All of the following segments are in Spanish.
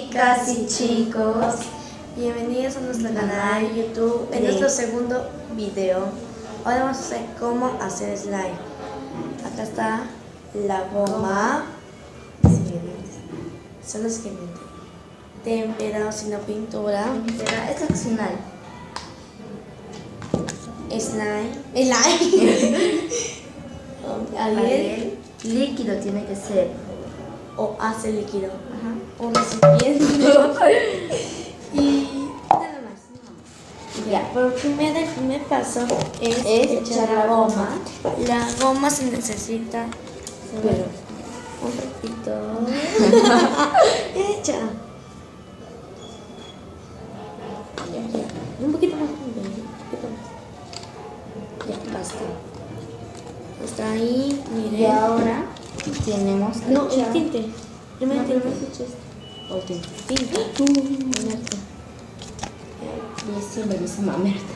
Chicas y chicos, bienvenidos a nuestro canal de YouTube. En nuestro segundo video, ahora vamos a hacer cómo hacer slime. Acá está la goma, son los que temperado sin la pintura. Es opcional. Slime. Ariel, líquido tiene que ser. O hace líquido. Ajá. Un recipiente. Y nada más. Ya. Pero el primer paso es echar la goma. La goma se necesita, Pero un poquito. Echa. Un poquito más. Ya, basta. Está ahí, miren. y ahora tenemos que No, el echar. tinte. Primero No, el pero tinte. O el tinte. Tinte. Muerto. Y siempre me dice mamerta.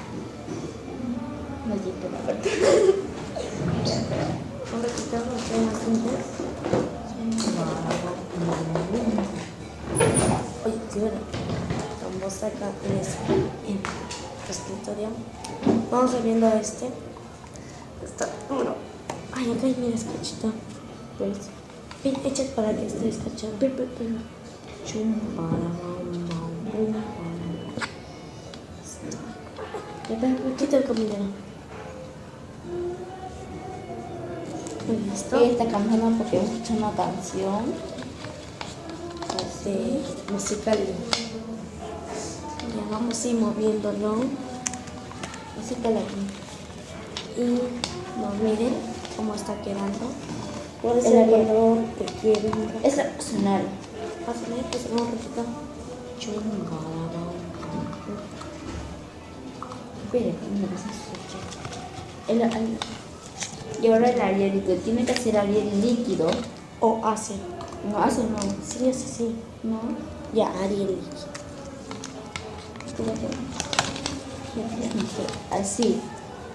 No digo la verdad. Un poquito más tintes. Oye, sí, bueno. Vamos acá en el escritorio. Vamos abriendo este. Está duro. Ay, acá hay mira escachito. Pues, ven, echa para que esté escachado. Pero. Quita el cominero. Listo. Esta canción porque hemos escuchado una canción. Musical. Ya vamos a ir moviéndolo. Musical aquí. Y no, miren cómo está quedando. Puede El ser el Ariel. color que quieren. Es opcional. Pásame, pues un ratito. Espera, no pasa eso. Y ahora el Arielito tiene que ser Ariel líquido. O hace. No hace, no. Sí, así, sí. No. Ya, Ariel. Así.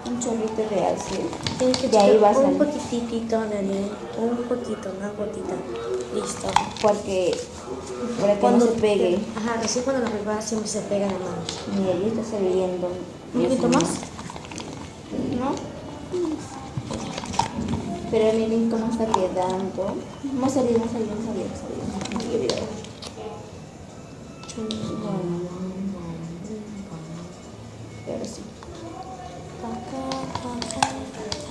Un chorrito de así. Tienes que Y ahí echar va a un salir. poquitito de Ariel. Un poquito, una gotita. Listo. Porque para que no se pegue. Ajá, recién cuando lo preparas siempre se pega la mano. Mira, ya está saliendo. ¿Un poquito más? ¿No? Pero miren cómo está quedando. Vamos a salir. Pero sí.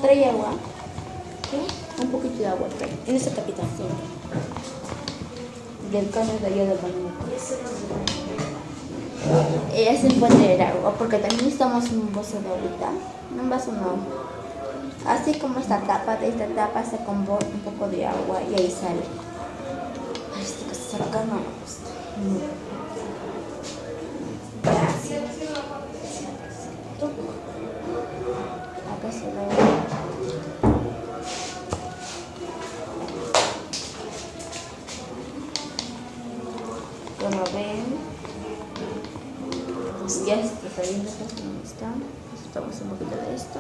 Trae agua. ¿Qué? Un poquito de agua trae. En esta tapita. Del caño de allá del baño. Ella se encuentra el agua porque también necesitamos un vaso de ahorita. Un vaso no. Así como esta tapa, de esta tapa se con un poco de agua y ahí sale. Ay, este que se acá no me gusta. Gracias. Acá se ve. Como ven, pues ya está saliendo casi no está. Necesitamos un poquito de esto.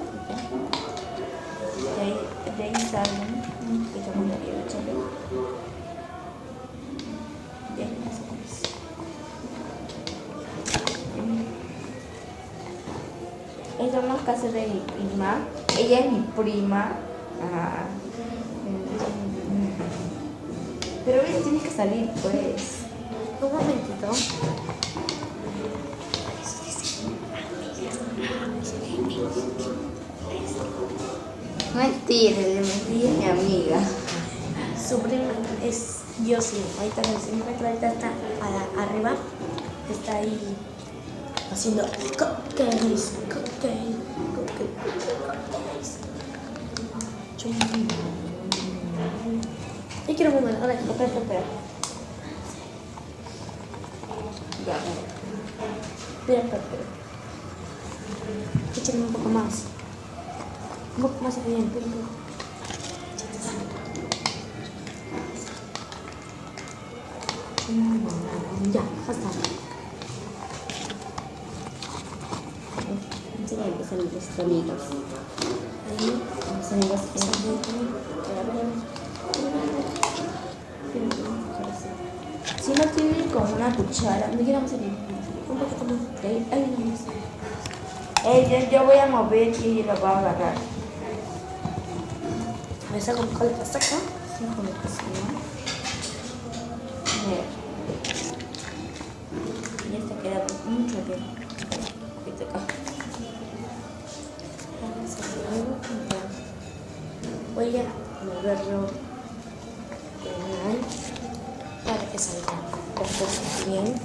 De ahí salen un poquito más de arriba, échale. De ahí más o menos. Esta es una casa de mi prima. Ella es mi prima. Pero ves, tienes que salir, pues. Un momentito. Mentira, mi amiga. Su prima es Yossi. Ahorita se encuentra, ahorita está arriba. Está ahí haciendo cupcakes. Y quiero comer. Ahora, espera. Ya, Espera. Échale un poco más. Un poco más bien. Ya, basta. enseña a empezar nuestros amigos. Ahí, Los amigos que Si no tienen como una cuchara, me quiero hacer Un poquito más. ahí no. Yo voy a mover y ella lo va a agarrar. A ver, saco un poco de pasta acá. Sí, con el cocina. Mira. Y esta queda mucho bien. Un poquito acá. Vamos a hacerlo. Voy a moverlo ahí para que salga un poco bien.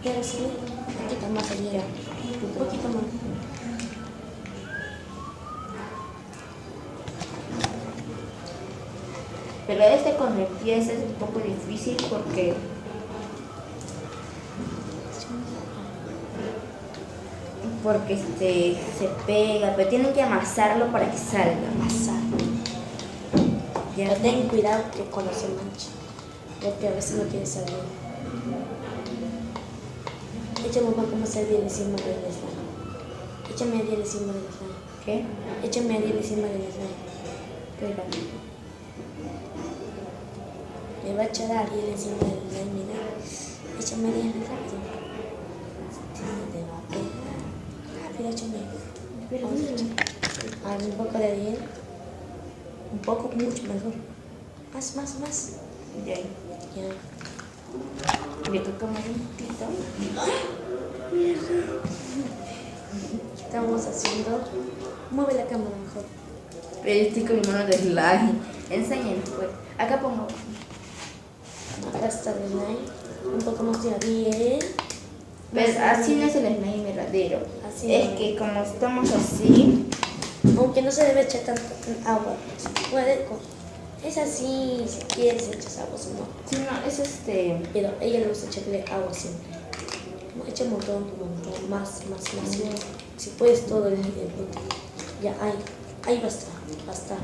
Y ahora sí, un poquito más allá. Un poquito más. Pero con el pie es un poco difícil porque se pega, pero tienen que amasarlo para que salga. Amasar. Ya. Pero ten cuidado que cuando se mancha, porque a veces no quiere salir. Échame un poco más de encima del slime. Échame a encima del slime. ¿Qué? Échame a encima del slime. Pero Le va a echar a Ariel encima del slime, mira. Échame a Ariel rápido. Sí, te va a pegar. Rápido, échame. Vamos a echar. Un poco de Ariel. Un poco, mucho mejor. Más. ya. Ya. Le toca más un poquito. ¿Qué estamos haciendo? Mueve la cámara mejor. Pero yo estoy con mi mano de slime. Enseñen, pues. Acá pongo. Acá está el slime. Un poco más de Ariel. Pero así no es el slime verdadero. Así es no. que como estamos así, Aunque no se debe echar tanto agua. Es así, si quieres echas agua, si no. si no, es Pero ella le gusta echarle agua siempre. Echa un montón. Más. Si puedes todo el punto. Ya, ahí va a estar.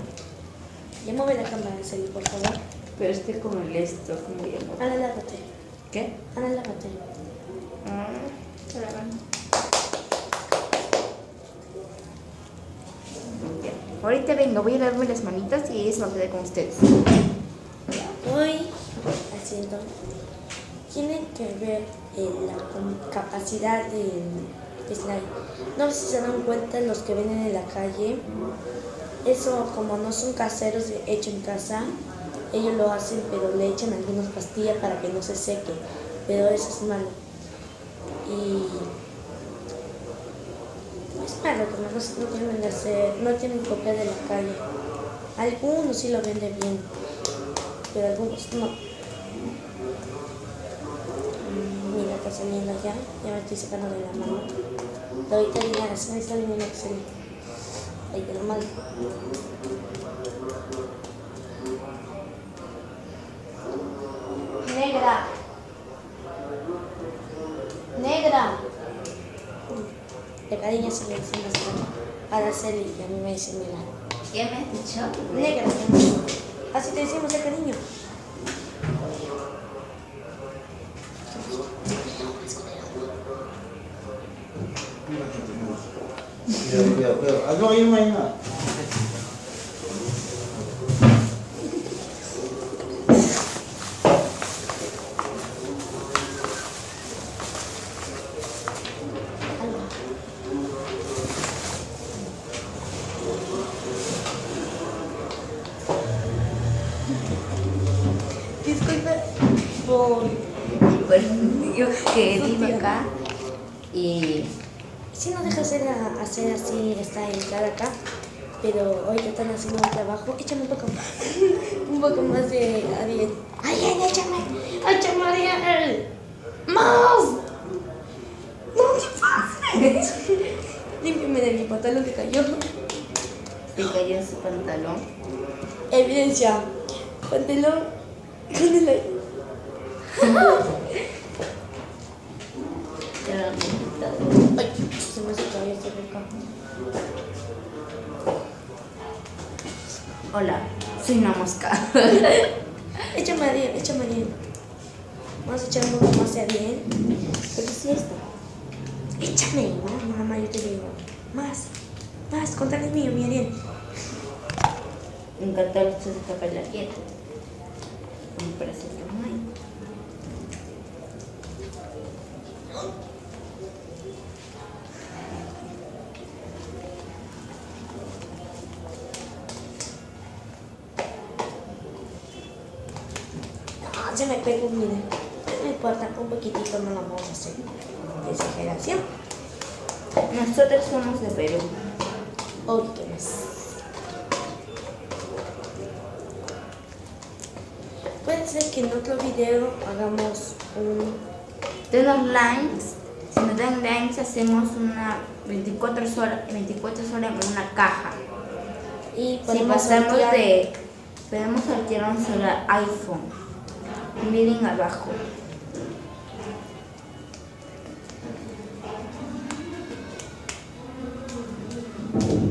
Ya mueve la cámara, Celi, por favor. Pero como el esto, como llamo. Ana, lávate. ¿Qué? Ana, lávate. Ahorita vengo, voy a lavarme las manitas y eso va a quedar con ustedes. Voy haciendo. Tienen que ver la capacidad del slime. No sé si se dan cuenta los que venden en la calle. Eso, como no son caseros hechos en casa, ellos lo hacen, pero le echan algunas pastillas para que no se seque. Pero eso es malo. Y es malo, que no tienen que hacer, no tienen que copiar de la calle. Algunos sí lo venden bien, pero algunos no. Mira, está saliendo ya me estoy sacando de la mano. Pero ahorita ya está saliendo excelente. Ahí quedó mal. Negra. De cariño se le dice más a Araceli y a mí me dice Milán. ¿Qué me has dicho? Negra. Así te decimos de cariño. Cuidado. Ahí no hay nada. Disculpe por... Yo que vivo acá y Si no deja hacer así, está entrada acá, pero hoy te están haciendo un trabajo, échame un poco más de Ariel. Ariel, échame Ariel. ¡Más! ¡No te pases! Límpiame de mi pantalón que cayó. se cayó en su pantalón. Evidencia, pantalón con el... Ay, se me hace todavía este acá. Hola, soy una mosca. Échame Ariel. Vamos a echar un poco más de Ariel. ¿Qué es esto? Échame, mamá, yo te digo. Más, contale mío, mi Ariel. Me encantó el de papel la quieta. me parece que no hay. Ah, se me pegó, miren. No importa, un poquitito no lo vamos a hacer. Exageración. Nosotros somos de Perú. Obvio que más. Puede ser que en otro video hagamos un... Denos likes. Si nos dan likes hacemos una 24 horas en una caja. Y Si podemos pasamos sortear- de... Podemos sortear un celular iPhone. Miren abajo.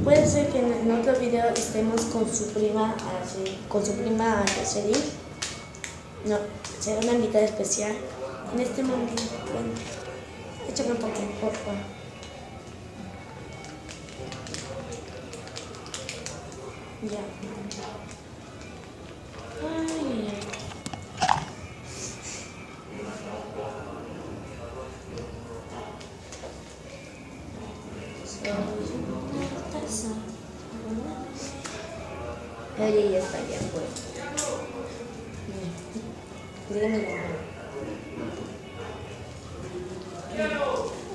Puede ser que en otro video estemos con su prima, Jocelyn. No, será una invitada especial. En este momento, bueno, échame un poco, por favor. Ya. Ay, Ella ya está allá afuera. dígame el nombre.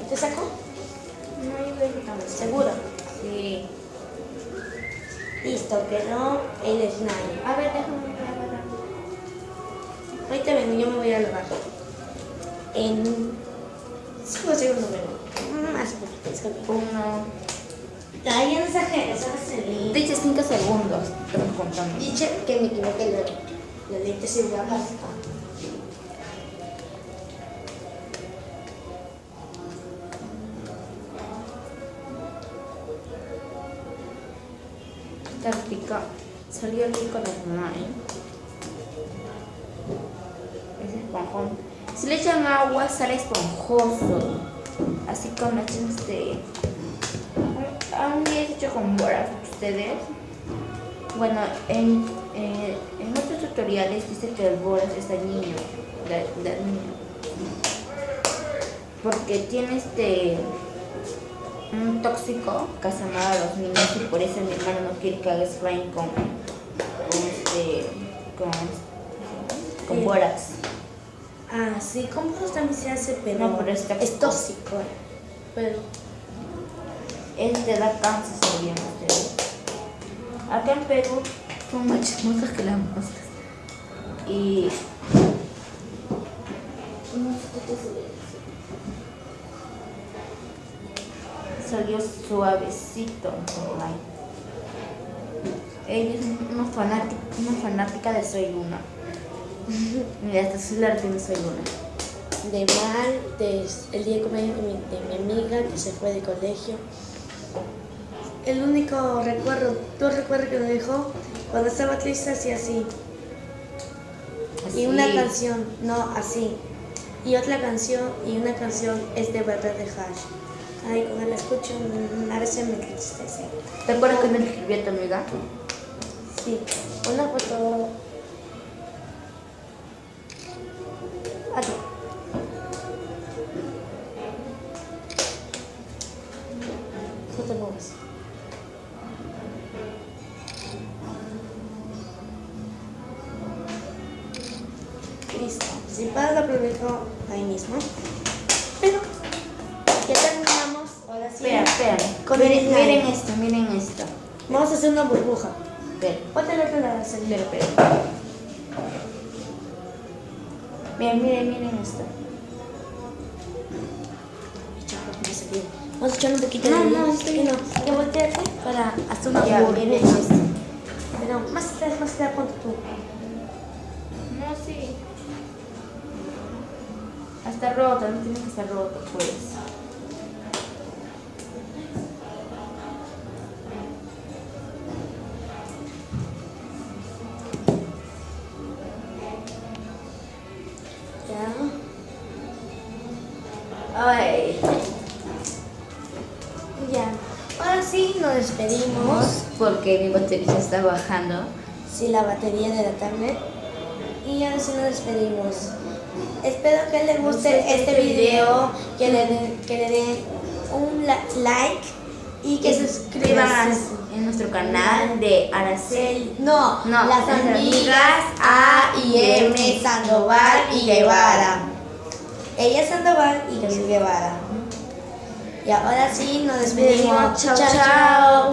¿Te sacó? No, yo creo que estamos ¿Seguro? Sí. Listo, quedó el slime. A ver, déjame agarrar. Ahorita vengo, yo me voy a lavar. En 5 segundos vengo. Más poquito, disculpe. 1. Ay, ya no exageres, ahora se le... Dice 5 segundos. Estamos contando. Dice que me equivoqué luego. La lente se va a pasar. Está rico. Salió rico la slime. Es esponjón. Si le echan agua sale esponjoso. Así como echan ¿Han hecho con boras ustedes? Bueno, en otros tutoriales dice que el boras es dañino. Porque tiene un tóxico que hace mal a los niños y por eso mi hermano no quiere que haga slime con borax. Ah, sí, compost también se hace, pero, No, pero es tóxico. es tóxico. Pero Te da cáncer, sabían ustedes. Acá en Perú son más chismosas que las moscas. Y salió suavecito el slime. Ella es una fanática de Soy Luna. Mira, hasta su celular tiene Soy Luna. de mal, el día de cumpleaños de mi amiga que se fue de colegio. El único recuerdo, dos recuerdos que me dejó, cuando estaba triste hacía así. Y una Así. canción, no así. Y otra canción, y una canción es de Verdad de Hash. Ay, cuando la escucho, a veces me entristece. ¿Te acuerdas que me escribió a tu amiga? Sí, una foto. Aquí. No te muevas. Listo. Si para lo publico ahí mismo. Pero ya terminamos. Ahora sí. Espera. Con Miren, el slime. miren esto. Vamos a hacer una burbuja. Espera. Ponte la otra lado, Celia. Espera. Miren esto. Vamos a echar un poquito No, de no, estoy bien. Ya volteate para hacer una Ya, burbuja. miren esto. Pero más atrás, ponte tú. No, sí. Está roto, no tiene que estar roto, pues. Ya. Ay. Ya. Ahora sí nos despedimos. Porque mi batería está bajando. Sí, la batería de la tablet. Y Y ahora sí nos despedimos. Espero que les guste este video, que le den un like Y que suscriban en nuestro canal de Araceli. No, No, las amigas A y M Sandoval y Guevara. Ella es Sandoval y yo soy Guevara. Y ahora sí nos despedimos. Chao, chao.